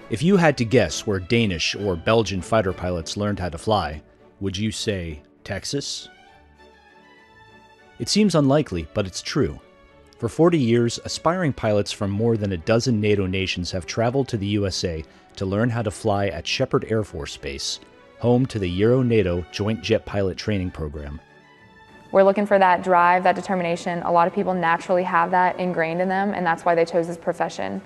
If you had to guess where Danish or Belgian fighter pilots learned how to fly, would you say Texas? It seems unlikely, but it's true. For 40 years, aspiring pilots from more than a dozen NATO nations have traveled to the USA to learn how to fly at Shepherd Air Force Base, home to the Euro-NATO Joint Jet Pilot Training Program. We're looking for that drive, that determination. A lot of people naturally have that ingrained in them, and that's why they chose this profession.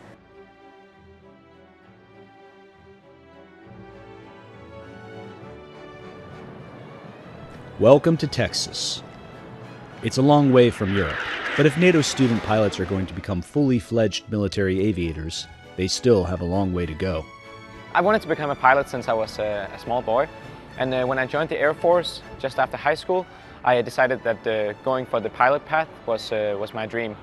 Welcome to Texas. It's a long way from Europe, but if NATO student pilots are going to become fully fledged military aviators, they still have a long way to go. I wanted to become a pilot since I was a small boy, and when I joined the Air Force just after high school, I decided that going for the pilot path was my dream.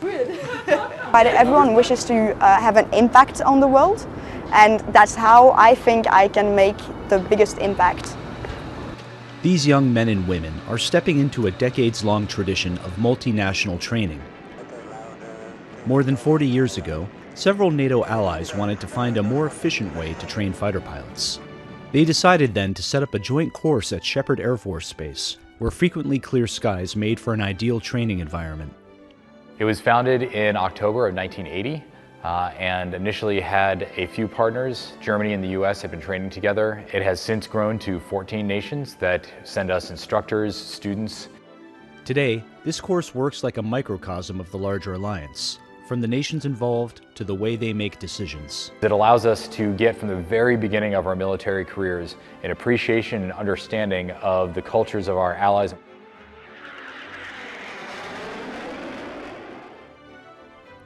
But everyone wishes to have an impact on the world, and that's how I think I can make the biggest impact. These young men and women are stepping into a decades-long tradition of multinational training. More than 40 years ago, several NATO allies wanted to find a more efficient way to train fighter pilots. They decided then to set up a joint course at Shepherd Air Force Base, where frequently clear skies made for an ideal training environment. It was founded in October of 1980 and initially had a few partners. Germany and the US have been training together. It has since grown to 14 nations that send us instructors, students. Today, this course works like a microcosm of the larger alliance, from the nations involved to the way they make decisions. It allows us to get from the very beginning of our military careers an appreciation and understanding of the cultures of our allies.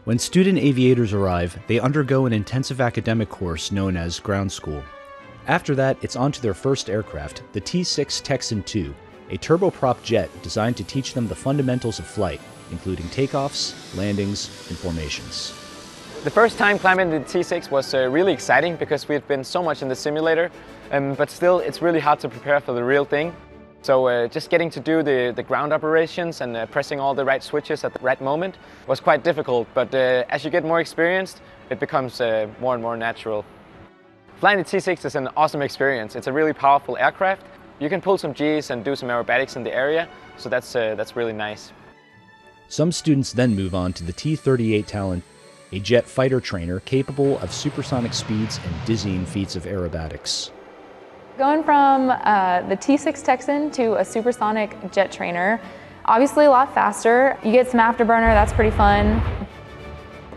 When student aviators arrive, they undergo an intensive academic course known as ground school. After that, it's on to their first aircraft, the T-6 Texan II, a turboprop jet designed to teach them the fundamentals of flight, including takeoffs, landings, and formations. The first time climbing the T6 was really exciting because we've been so much in the simulator, but still it's really hard to prepare for the real thing. So just getting to do the ground operations and pressing all the right switches at the right moment was quite difficult, but as you get more experienced, it becomes more and more natural. Flying the T6 is an awesome experience. It's a really powerful aircraft. You can pull some Gs and do some aerobatics in the area, so that's really nice. Some students then move on to the T-38 Talon, a jet fighter trainer capable of supersonic speeds and dizzying feats of aerobatics. Going from the T-6 Texan to a supersonic jet trainer, obviously a lot faster. You get some afterburner, that's pretty fun.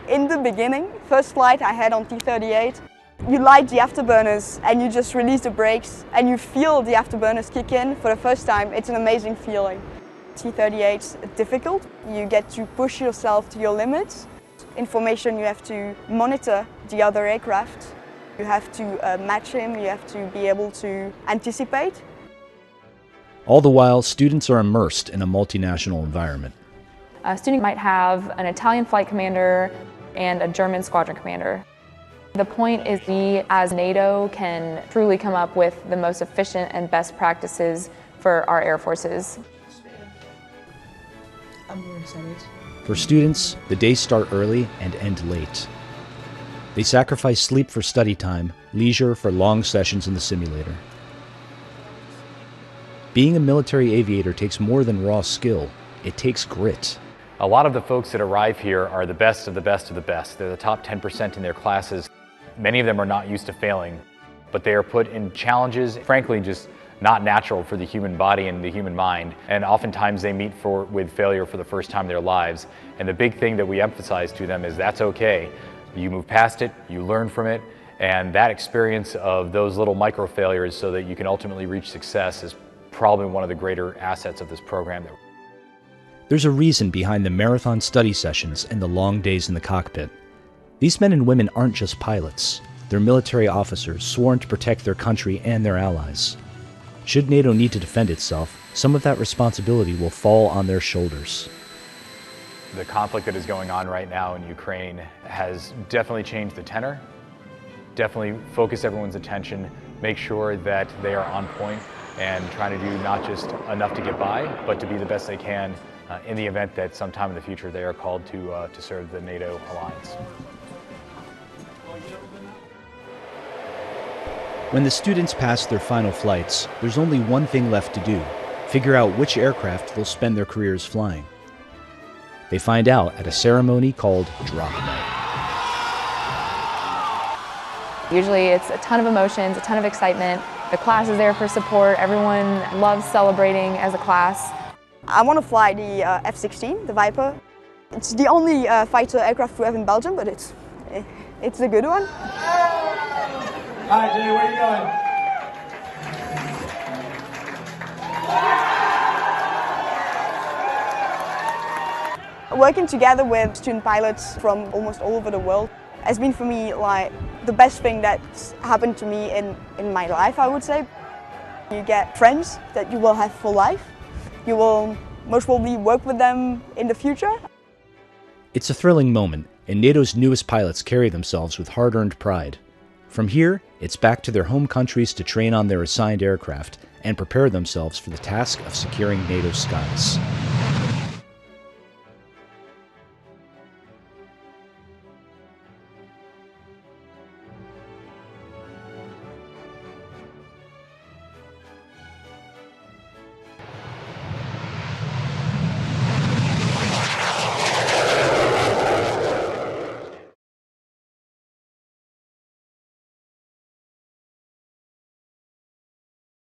In the beginning, first flight I had on T-38, you light the afterburners and you just release the brakes and you feel the afterburners kick in for the first time. It's an amazing feeling. T-38's difficult. You get to push yourself to your limits. In formation, you have to monitor the other aircraft. You have to match him, you have to be able to anticipate. All the while, students are immersed in a multinational environment. A student might have an Italian flight commander and a German squadron commander. The point is we, as NATO, can truly come up with the most efficient and best practices for our air forces. I'm more excited. For students, the days start early and end late. They sacrifice sleep for study time, leisure for long sessions in the simulator. Being a military aviator takes more than raw skill. It takes grit. A lot of the folks that arrive here are the best of the best of the best. They're the top 10% in their classes. Many of them are not used to failing, but they are put in challenges, frankly, just not natural for the human body and the human mind. And oftentimes they meet with failure for the first time in their lives. And the big thing that we emphasize to them is that's okay. You move past it, you learn from it, and that experience of those little micro failures so that you can ultimately reach success is probably one of the greater assets of this program. There's a reason behind the marathon study sessions and the long days in the cockpit. These men and women aren't just pilots. They're military officers sworn to protect their country and their allies. Should NATO need to defend itself, some of that responsibility will fall on their shoulders. The conflict that is going on right now in Ukraine has definitely changed the tenor, definitely focus everyone's attention, make sure that they are on point and trying to do not just enough to get by, but to be the best they can in the event that sometime in the future they are called to serve the NATO alliance. When the students pass their final flights, there's only one thing left to do: figure out which aircraft they'll spend their careers flying. They find out at a ceremony called Drop Night. Usually it's a ton of emotions, a ton of excitement. The class is there for support. Everyone loves celebrating as a class. I want to fly the F-16, the Viper. It's the only fighter aircraft we have in Belgium, but it's a good one. Hi, Jay, where are you going? Working together with student pilots from almost all over the world has been for me like the best thing that's happened to me in my life, I would say. You get friends that you will have for life. You will most probably work with them in the future. It's a thrilling moment, and NATO's newest pilots carry themselves with hard-earned pride. From here, it's back to their home countries to train on their assigned aircraft and prepare themselves for the task of securing NATO's skies.